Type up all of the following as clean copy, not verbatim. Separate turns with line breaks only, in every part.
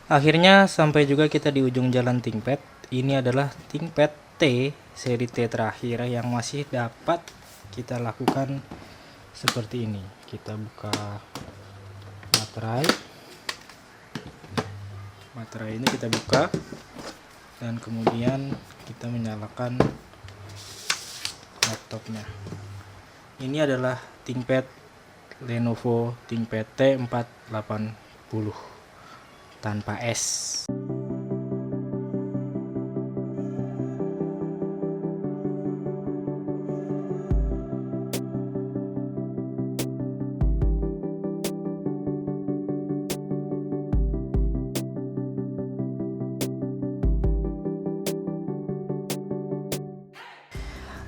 Akhirnya sampai juga kita di ujung jalan ThinkPad. Ini adalah ThinkPad T seri T terakhir yang masih dapat kita lakukan seperti ini. Kita buka materai ini kita buka, dan kemudian kita menyalakan laptopnya. Ini adalah ThinkPad Lenovo ThinkPad T480 tanpa S.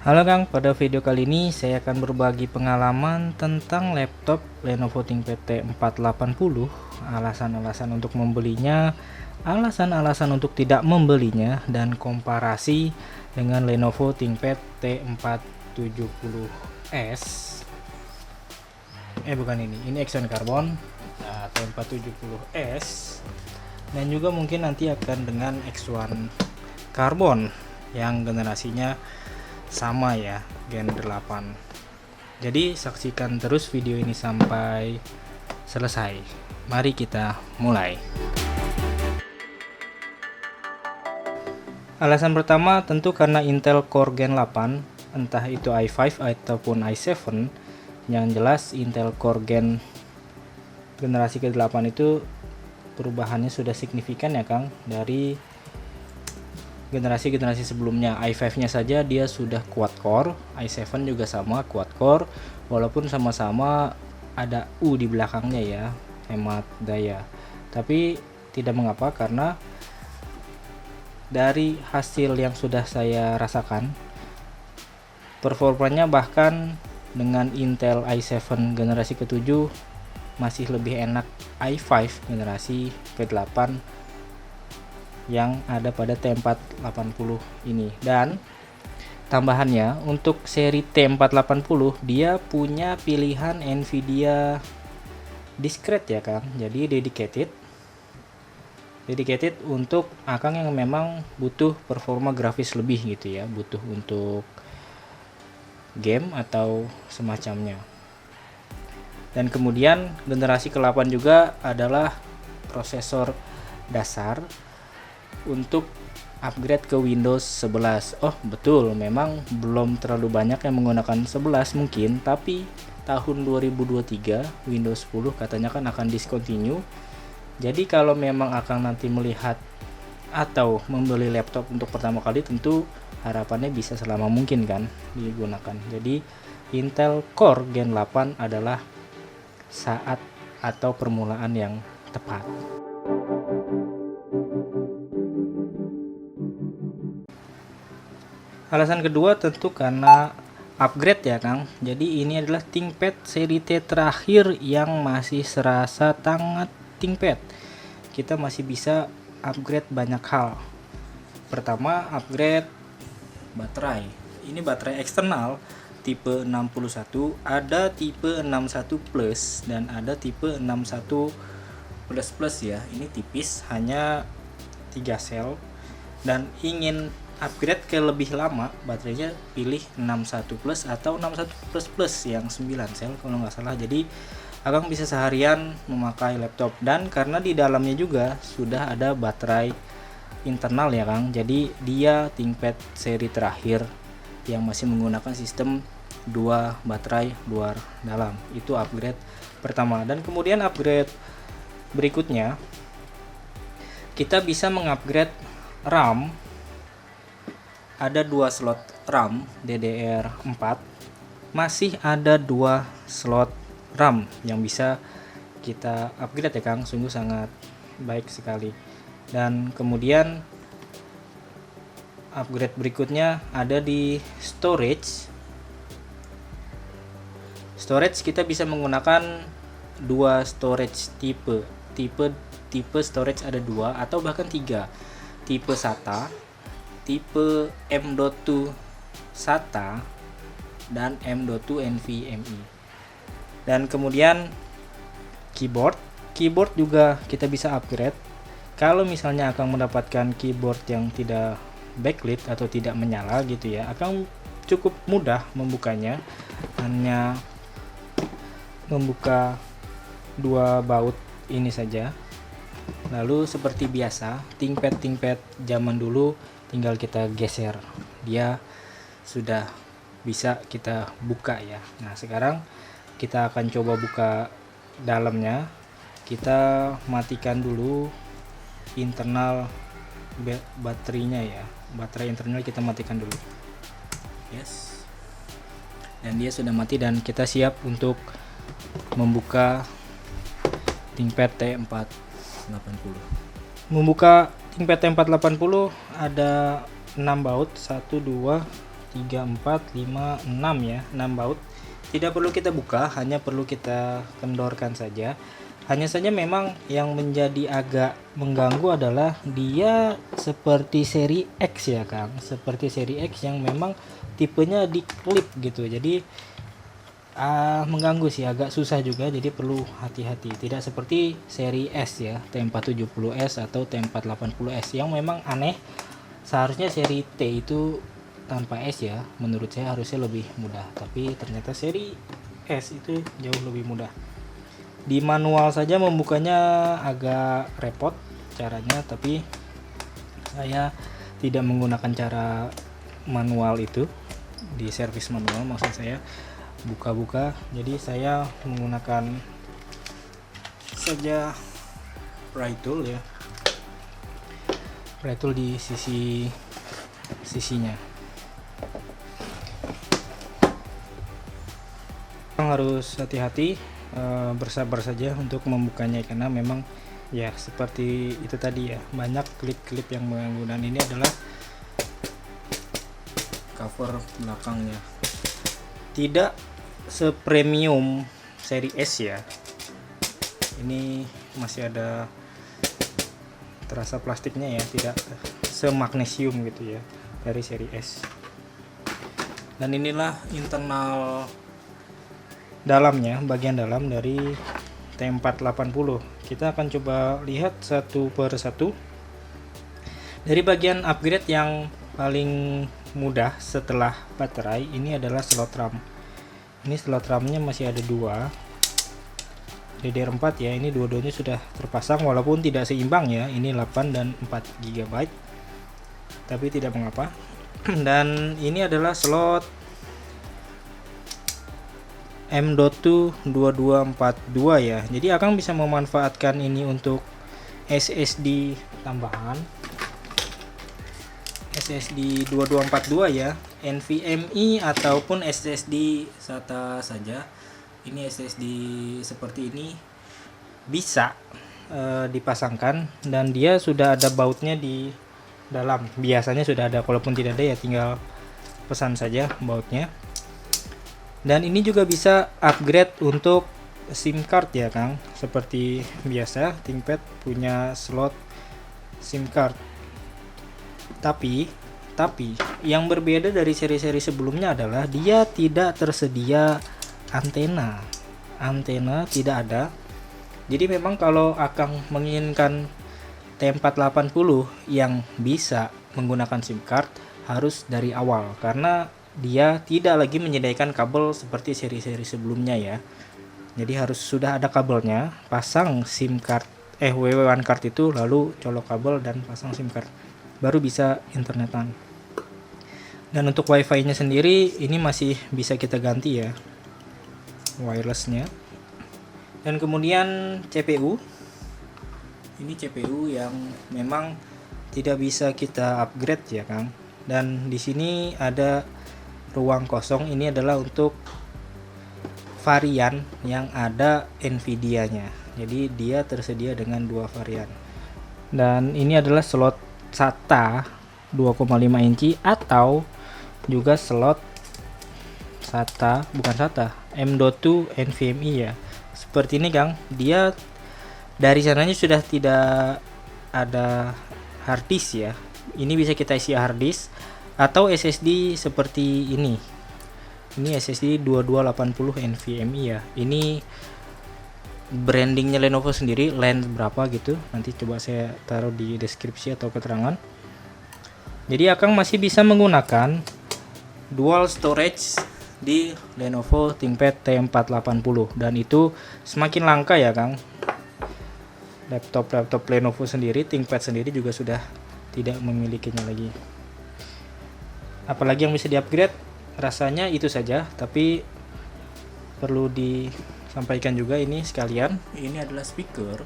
Halo Kang, pada video kali ini saya akan berbagi pengalaman tentang laptop Lenovo ThinkPad T480, alasan-alasan untuk membelinya, alasan-alasan untuk tidak membelinya, dan komparasi dengan Lenovo ThinkPad T470S. Ini Action Carbon, T470S, dan juga mungkin nanti akan dengan X1 Carbon yang generasinya sama ya, Gen 8. Jadi saksikan terus video ini sampai selesai. Mari kita mulai. Alasan pertama tentu karena Intel Core Gen 8, entah itu i5 ataupun i7. Yang jelas Intel Core generasi ke-8 itu perubahannya sudah signifikan ya Kang, dari generasi-generasi sebelumnya. i5-nya saja dia sudah quad core, i7 juga sama quad core, walaupun sama-sama ada U di belakangnya ya, hemat daya. Tapi tidak mengapa, karena dari hasil yang sudah saya rasakan, performanya bahkan dengan Intel i7 generasi ke-7 masih lebih enak i5 generasi ke-8 yang ada pada T480 ini. Dan tambahannya, untuk seri T480 dia punya pilihan Nvidia discrete ya Kang, jadi dedicated untuk Akang yang memang butuh performa grafis lebih gitu ya, butuh untuk game atau semacamnya. Dan kemudian generasi ke-8 juga adalah prosesor dasar untuk upgrade ke Windows 11. Oh betul, memang belum terlalu banyak yang menggunakan 11 mungkin, tapi tahun 2023 Windows 10 katanya kan akan discontinue. Jadi kalau memang akan nanti melihat atau membeli laptop untuk pertama kali, tentu harapannya bisa selama mungkin kan digunakan. Jadi Intel Core Gen 8 adalah saat atau permulaan yang tepat. Alasan kedua tentu karena upgrade ya Kang. Jadi ini adalah ThinkPad seri T terakhir yang masih serasa sangat ThinkPad. Kita masih bisa upgrade banyak hal. Pertama, upgrade baterai. Ini baterai eksternal tipe 61, ada tipe 61 plus dan ada tipe 61 plus ya. Ini tipis, hanya 3 sel, dan ingin upgrade ke lebih lama baterainya pilih 61 plus atau 61 plus plus yang 9 sel kalau nggak salah. Jadi Akang bisa seharian memakai laptop, dan karena di dalamnya juga sudah ada baterai internal ya Kang, jadi dia ThinkPad seri terakhir yang masih menggunakan sistem 2 baterai luar dalam. Itu upgrade pertama. Dan kemudian upgrade berikutnya, kita bisa mengupgrade RAM. Ada 2 slot RAM DDR4, masih ada 2 slot RAM yang bisa kita upgrade ya Kang, sungguh sangat baik sekali. Dan kemudian upgrade berikutnya ada di storage. Kita bisa menggunakan 2 storage tipe storage, ada 2 atau bahkan 3, tipe SATA, tipe M.2 SATA, dan M.2 NVMe. Dan kemudian keyboard juga kita bisa upgrade kalau misalnya akan mendapatkan keyboard yang tidak backlit atau tidak menyala gitu ya, akan cukup mudah membukanya. Hanya membuka dua baut ini saja. Lalu seperti biasa, ThinkPad zaman dulu tinggal kita geser, dia sudah bisa kita buka ya. Nah, sekarang kita akan coba buka dalamnya. Kita matikan dulu internal baterainya ya. Baterai internal kita matikan dulu. Yes. Dan dia sudah mati dan kita siap untuk membuka ThinkPad T480. Membuka ThinkPad T480 ada 6 baut, 1 2 3 4 5 6 ya, 6 baut. Tidak perlu kita buka, hanya perlu kita kendorkan saja. Hanya saja memang yang menjadi agak mengganggu adalah dia seperti seri X ya Kang, seperti seri X yang memang tipenya di klip gitu. Jadi mengganggu sih, agak susah juga, jadi perlu hati-hati. Tidak seperti seri S ya, T470S atau T480S yang memang aneh. Seharusnya seri T itu tanpa S ya, menurut saya harusnya lebih mudah, tapi ternyata seri S itu jauh lebih mudah. Di manual saja membukanya agak repot caranya, tapi saya tidak menggunakan cara manual itu di servis manual, maksud saya buka-buka. Jadi saya menggunakan saja pry tool ya, pry tool di sisinya. Harus hati-hati, bersabar saja untuk membukanya, karena memang ya seperti itu tadi ya, banyak klip-klip yang mengganggu. Dan ini adalah cover belakangnya, tidak sepremium seri S ya, ini masih ada terasa plastiknya ya, tidak semagnesium gitu ya dari seri S. Dan inilah internal dalamnya, bagian dalam dari T480. Kita akan coba lihat satu per satu. Dari bagian upgrade yang paling mudah setelah baterai, ini adalah slot RAM. Ini slot RAM-nya masih ada 2 DDR4 ya, ini dua-duanya sudah terpasang walaupun tidak seimbang ya, ini 8 dan 4 GB, tapi tidak mengapa. Dan ini adalah slot M.2 2242 ya, jadi akan bisa memanfaatkan ini untuk SSD tambahan, SSD 2242 ya, NVMe ataupun SSD SATA saja. Ini SSD seperti ini bisa dipasangkan, dan dia sudah ada bautnya di dalam. Biasanya sudah ada, kalaupun tidak ada ya tinggal pesan saja bautnya. Dan ini juga bisa upgrade untuk SIM card ya Kang, seperti biasa ThinkPad punya slot SIM card. Tapi yang berbeda dari seri-seri sebelumnya adalah dia tidak tersedia antena tidak ada. Jadi memang kalau Akang menginginkan T480 yang bisa menggunakan SIM card harus dari awal, karena dia tidak lagi menyediakan kabel seperti seri-seri sebelumnya ya. Jadi harus sudah ada kabelnya, pasang SIM card WW1 card itu, lalu colok kabel dan pasang SIM card, baru bisa internetan. Dan untuk wifi-nya sendiri ini masih bisa kita ganti ya, wirelessnya. Dan kemudian CPU, ini CPU yang memang tidak bisa kita upgrade ya Kang. Dan di sini ada ruang kosong, ini adalah untuk varian yang ada Nvidia-nya. Jadi dia tersedia dengan 2 varian. Dan ini adalah slot SATA 2,5 inci atau juga slot SATA, bukan SATA, M.2 NVMe ya. Seperti ini Kang. Dia dari sananya sudah tidak ada hard disk ya. Ini bisa kita isi hard disk atau SSD seperti ini. Ini SSD 2280 NVMe ya. Ini brandingnya Lenovo sendiri, lens berapa gitu, nanti coba saya taruh di deskripsi atau keterangan. Jadi Akang masih bisa menggunakan dual storage di Lenovo ThinkPad T480, dan itu semakin langka ya Kang. Laptop Lenovo sendiri, ThinkPad sendiri juga sudah tidak memilikinya lagi. Apalagi yang bisa di-upgrade, rasanya itu saja, tapi perlu disampaikan juga ini sekalian, ini adalah speaker.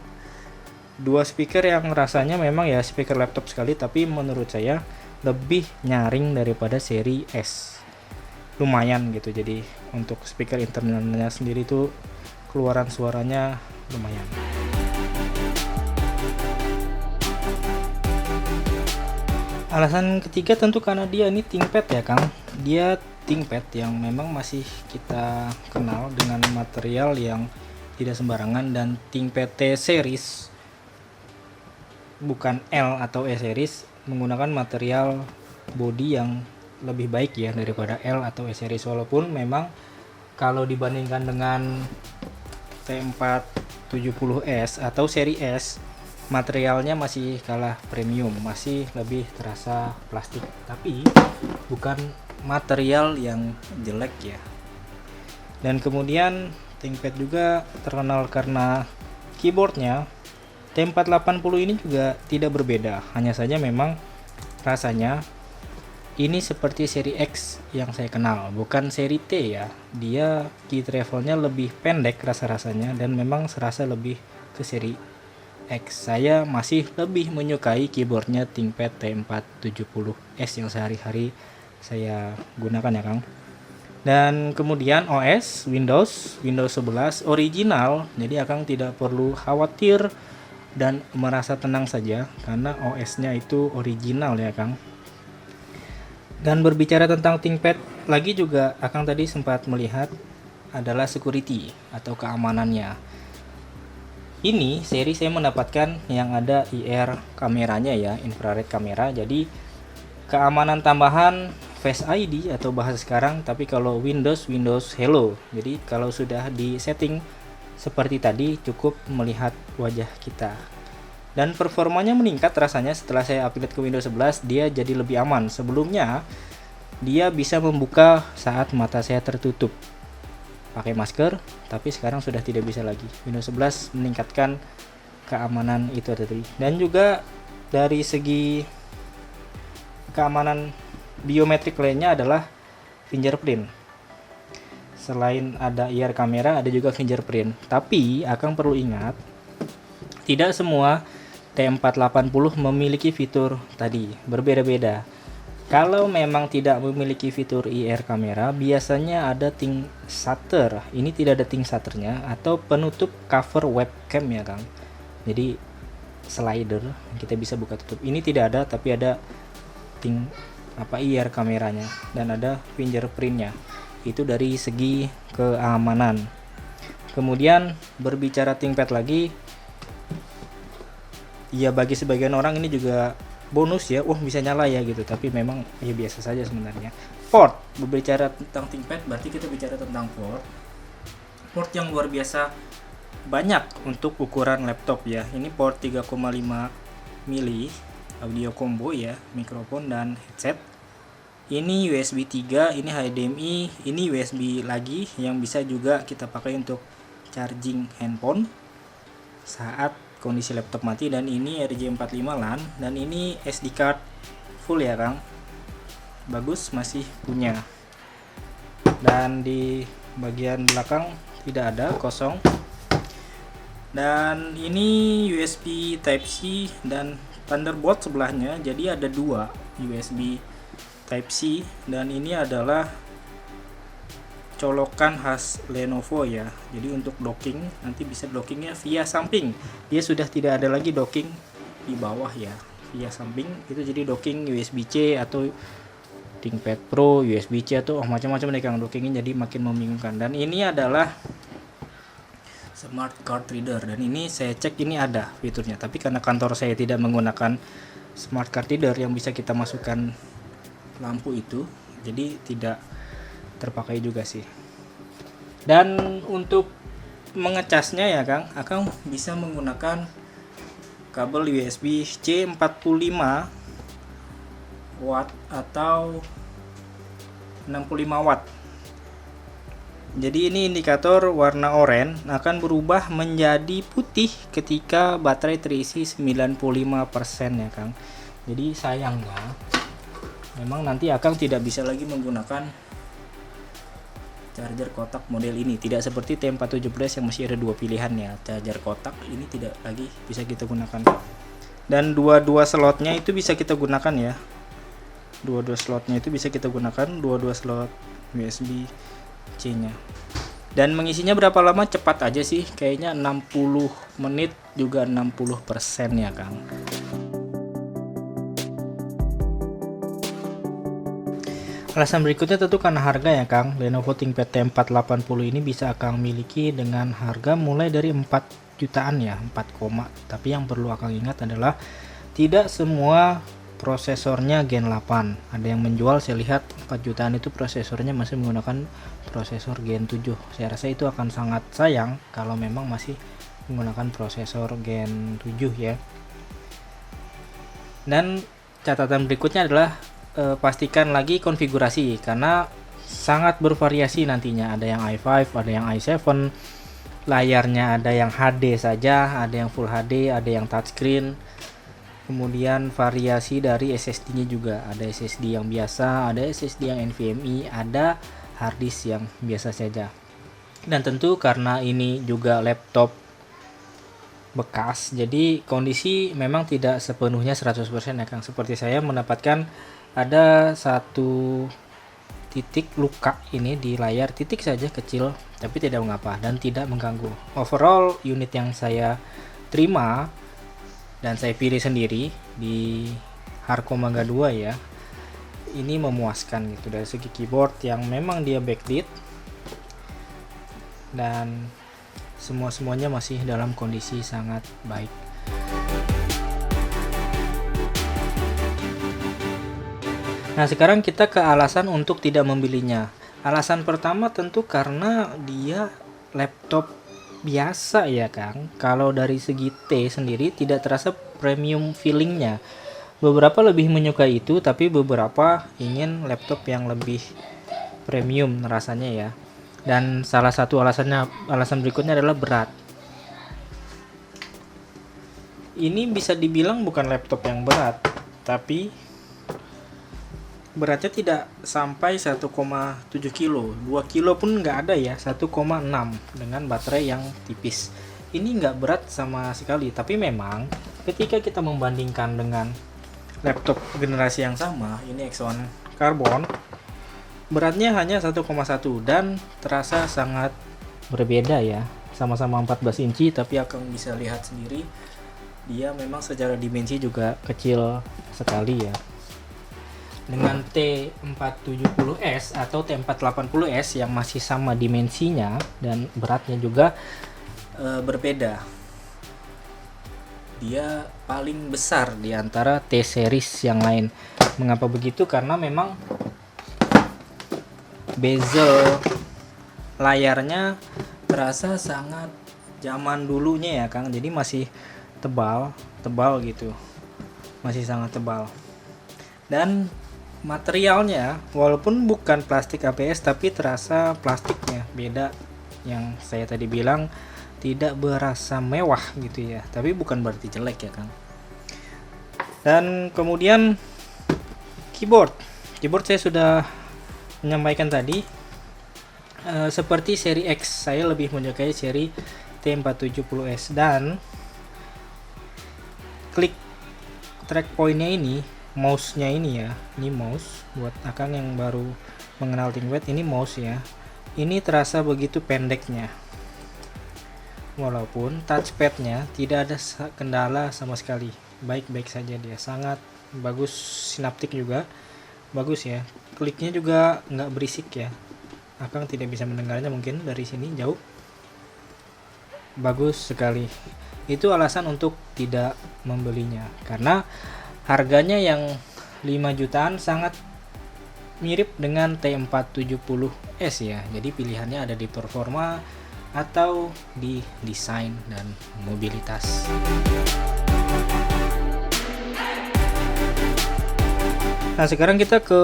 Dua speaker yang rasanya memang ya speaker laptop sekali, tapi menurut saya lebih nyaring daripada seri S. Lumayan gitu, jadi untuk speaker internalnya sendiri tuh keluaran suaranya lumayan. Alasan ketiga tentu karena dia ini ThinkPad ya Kang. Dia ThinkPad yang memang masih kita kenal dengan material yang tidak sembarangan, dan ThinkPad T series bukan L atau E series menggunakan material body yang lebih baik ya daripada L atau E series, walaupun memang kalau dibandingkan dengan T470S atau seri S, materialnya masih kalah premium, masih lebih terasa plastik, tapi bukan material yang jelek ya. Dan kemudian ThinkPad juga terkenal karena keyboardnya. T480 ini juga tidak berbeda, hanya saja memang rasanya ini seperti seri X yang saya kenal, bukan seri T ya. Dia key travelnya lebih pendek rasa-rasanya, dan memang serasa lebih ke seri X. Saya masih lebih menyukai keyboardnya ThinkPad T470S yang sehari-hari saya gunakan ya Kang. Dan kemudian OS Windows 11 original, jadi Akang tidak perlu khawatir dan merasa tenang saja karena OS-nya itu original ya Kang. Dan berbicara tentang ThinkPad lagi juga, Akang tadi sempat melihat adalah security atau keamanannya. Ini seri saya mendapatkan yang ada IR kameranya ya, infrared kamera. Jadi keamanan tambahan Face ID atau bahasa sekarang, tapi kalau Windows Hello. Jadi kalau sudah di setting seperti tadi, cukup melihat wajah kita. Dan performanya meningkat rasanya setelah saya upgrade ke Windows 11, dia jadi lebih aman. Sebelumnya dia bisa membuka saat mata saya tertutup pakai masker, tapi sekarang sudah tidak bisa lagi. Windows 11 meningkatkan keamanan itu tadi. Dan juga dari segi keamanan biometrik lainnya adalah fingerprint. Selain ada IR kamera, ada juga fingerprint. Tapi Akang perlu ingat, tidak semua T480 memiliki fitur tadi, berbeda-beda. Kalau memang tidak memiliki fitur IR kamera, biasanya ada think shutter. Ini tidak ada think shutternya, atau penutup cover webcam ya Kang. Jadi slider kita bisa buka tutup. Ini tidak ada, tapi ada think IR kameranya, dan ada fingerprintnya. Itu dari segi keamanan. Kemudian berbicara ThinkPad lagi, ya bagi sebagian orang ini juga bonus ya, bisa nyala ya gitu, tapi memang ya biasa saja sebenarnya. Port, berbicara tentang ThinkPad berarti kita bicara tentang port yang luar biasa banyak untuk ukuran laptop ya. Ini port 3,5 mili audio combo ya, mikrofon dan headset. Ini USB 3, ini HDMI, ini USB lagi yang bisa juga kita pakai untuk charging handphone saat kondisi laptop mati. Dan ini RJ45 LAN, dan ini SD card full ya Kang, bagus, masih punya. Dan di bagian belakang tidak ada, kosong. Dan ini USB Type C dan Thunderbolt sebelahnya, jadi ada dua USB Type C. Dan ini adalah colokan khas Lenovo ya. Jadi untuk docking, nanti bisa dockingnya via samping. Dia sudah tidak ada lagi docking di bawah ya, via samping. Itu jadi docking USB-C atau ThinkPad Pro, USB-C atau macam-macam nih Kang dockingnya, jadi makin membingungkan. Dan ini adalah smart card reader, dan ini saya cek ini ada fiturnya, tapi karena kantor saya tidak menggunakan smart card reader yang bisa kita masukkan lampu itu, jadi tidak terpakai juga sih. Dan untuk mengecasnya ya Kang bisa menggunakan kabel USB C 45 watt atau 65 watt. Jadi ini indikator warna oranye akan berubah menjadi putih ketika baterai terisi 95% ya Kang. Jadi sayangnya memang nanti Akang tidak bisa lagi menggunakan charger kotak model ini, tidak seperti T417 yang masih ada dua pilihan ya. Charger kotak ini tidak lagi bisa kita gunakan. Dan dua slotnya itu bisa kita gunakan ya. Dua slotnya itu bisa kita gunakan, dua slot USB C-nya. Dan mengisinya berapa lama? Cepat aja sih, kayaknya 60 menit juga 60% ya Kang. Alasan berikutnya tentu karena harga ya Kang. Lenovo ThinkPad T480 ini bisa Akang miliki dengan harga mulai dari 4 jutaan ya, 4, tapi yang perlu Akang ingat adalah tidak semua prosesornya Gen 8. Ada yang menjual, saya lihat 4 jutaan itu prosesornya masih menggunakan prosesor Gen 7. Saya rasa itu akan sangat sayang kalau memang masih menggunakan prosesor Gen 7 ya. Dan catatan berikutnya adalah pastikan lagi konfigurasi karena sangat bervariasi nantinya. Ada yang i5, ada yang i7, layarnya ada yang HD saja, ada yang Full HD, ada yang touchscreen. Kemudian variasi dari SSD-nya juga, ada SSD yang biasa, ada SSD yang NVMe, ada hard disk yang biasa saja. Dan tentu karena ini juga laptop bekas, jadi kondisi memang tidak sepenuhnya 100% ya Kang. Seperti saya mendapatkan ada satu titik luka ini di layar, titik saja kecil, tapi tidak mengapa dan tidak mengganggu. Overall unit yang saya terima dan saya pilih sendiri di Harco Mangga 2 ya, ini memuaskan gitu dari segi keyboard yang memang dia backlit dan semuanya masih dalam kondisi sangat baik. Nah sekarang kita ke alasan untuk tidak membelinya. Alasan pertama tentu karena dia laptop biasa ya Kang. Kalau dari segi T sendiri tidak terasa premium feelingnya. Beberapa lebih menyukai itu, tapi beberapa ingin laptop yang lebih premium rasanya ya. Dan salah satu alasan berikutnya adalah berat. Ini bisa dibilang bukan laptop yang berat, tapi beratnya tidak sampai 1,7 kilo, 2 kilo pun nggak ada ya, 1,6 dengan baterai yang tipis. Ini nggak berat sama sekali, tapi memang ketika kita membandingkan dengan laptop generasi yang sama, ini X1 Carbon, beratnya hanya 1,1 dan terasa sangat berbeda ya. Sama-sama 14 inci, tapi Akang bisa lihat sendiri, dia memang secara dimensi juga kecil sekali ya. Dengan T470S atau T480S yang masih sama dimensinya dan beratnya juga berbeda. Dia paling besar di antara T series yang lain. Mengapa begitu? Karena memang bezel layarnya terasa sangat zaman dulunya ya Kang. Jadi masih tebal gitu. Masih sangat tebal. Dan materialnya walaupun bukan plastik ABS tapi terasa plastiknya beda, yang saya tadi bilang tidak berasa mewah gitu ya, tapi bukan berarti jelek ya Kang. Dan kemudian keyboard saya sudah menyampaikan tadi, seperti seri X saya lebih menyukai seri T470S dan klik track pointnya ini, mouse-nya ini ya, ini mouse buat Akang yang baru mengenal ThinkPad, ini mouse ya, ini terasa begitu pendeknya, walaupun touchpad-nya tidak ada kendala sama sekali, baik-baik saja, dia sangat bagus, sinaptik juga bagus ya, kliknya juga nggak berisik ya, Akang tidak bisa mendengarnya mungkin dari sini jauh, bagus sekali. Itu alasan untuk tidak membelinya, karena harganya yang 5 jutaan sangat mirip dengan T470S ya. Jadi pilihannya ada di performa, atau di desain dan mobilitas. Nah, sekarang kita ke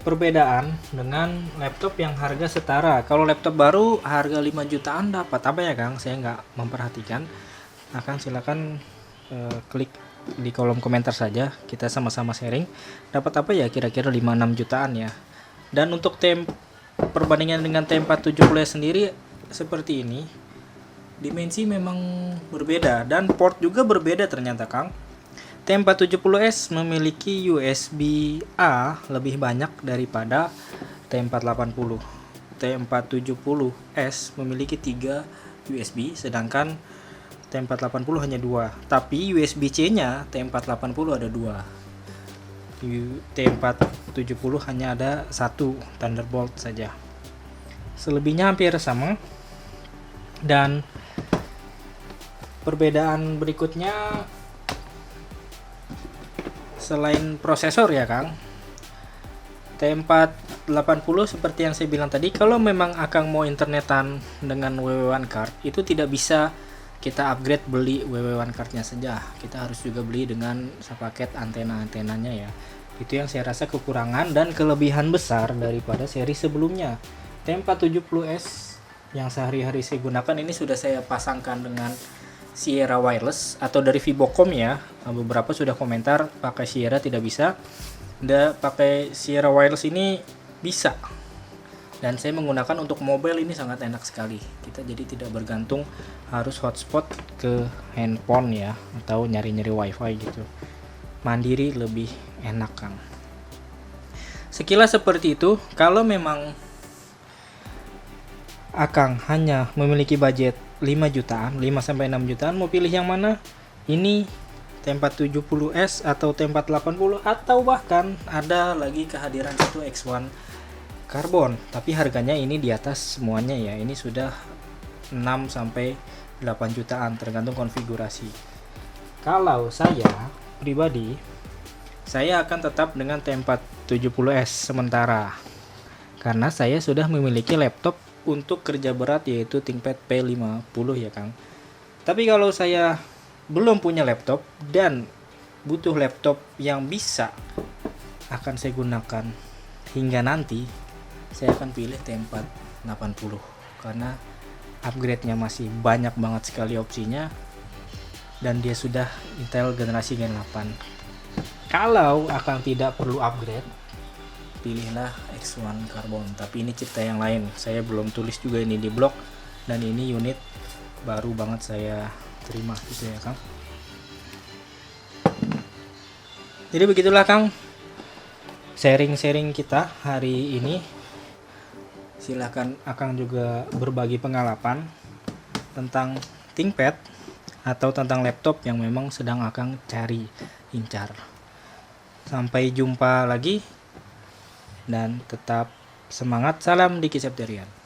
perbedaan dengan laptop yang harga setara. Kalau laptop baru harga 5 jutaan dapat apa ya Kang? Saya nggak memperhatikan. Kang silakan klik di kolom komentar saja, kita sama-sama sharing. Dapat apa ya kira-kira 5-6 jutaan ya. Dan untuk perbandingan dengan T470S sendiri seperti ini. Dimensi memang berbeda dan port juga berbeda ternyata Kang. T470S memiliki USB-A lebih banyak daripada T480. T470S memiliki 3 USB, sedangkan T480 hanya 2. Tapi USB-C-nya T480 ada 2. T470 hanya ada 1 Thunderbolt saja. Selebihnya hampir sama. Dan perbedaan berikutnya selain prosesor ya Kang, T480 seperti yang saya bilang tadi, kalau memang Akang mau internetan dengan WW1 card, itu tidak bisa kita upgrade beli WW1 cardnya saja, kita harus juga beli dengan sepaket antena-antenanya ya. Itu yang saya rasa kekurangan dan kelebihan besar daripada seri sebelumnya. T470S yang sehari-hari saya gunakan ini sudah saya pasangkan dengan Sierra Wireless atau dari Vibocom ya. Beberapa sudah komentar pakai Sierra tidak bisa. Pakai Sierra Wireless ini bisa. Dan saya menggunakan untuk mobile ini sangat enak sekali. Kita jadi tidak bergantung harus hotspot ke handphone ya, atau nyari-nyari wifi gitu. Mandiri lebih enak Kang. Sekilas seperti itu. Kalau memang Akang hanya memiliki budget 5 jutaan, 5-6 jutaan, mau pilih yang mana? Ini T470S atau T480 atau bahkan ada lagi kehadiran satu X1 Carbon, tapi harganya ini di atas semuanya ya. Ini sudah 6-8 jutaan tergantung konfigurasi. Kalau saya pribadi, saya akan tetap dengan T470S sementara. Karena saya sudah memiliki laptop untuk kerja berat yaitu ThinkPad P50 ya Kang. Tapi kalau saya belum punya laptop dan butuh laptop yang bisa akan saya gunakan hingga nanti, saya akan pilih T480 karena upgrade-nya masih banyak banget sekali opsinya dan dia sudah Intel generasi Gen 8. Kalau akan tidak perlu upgrade, pilihlah X1 Carbon, tapi ini cipta yang lain, saya belum tulis juga ini di blog, dan ini unit baru banget saya terima gitu ya Kang. Jadi begitulah Kang sharing-sharing kita hari ini. Silahkan Akang juga berbagi pengalaman tentang ThinkPad atau tentang laptop yang memang sedang Akang cari incar. Sampai jumpa lagi dan tetap semangat. Salam Diki Septerian.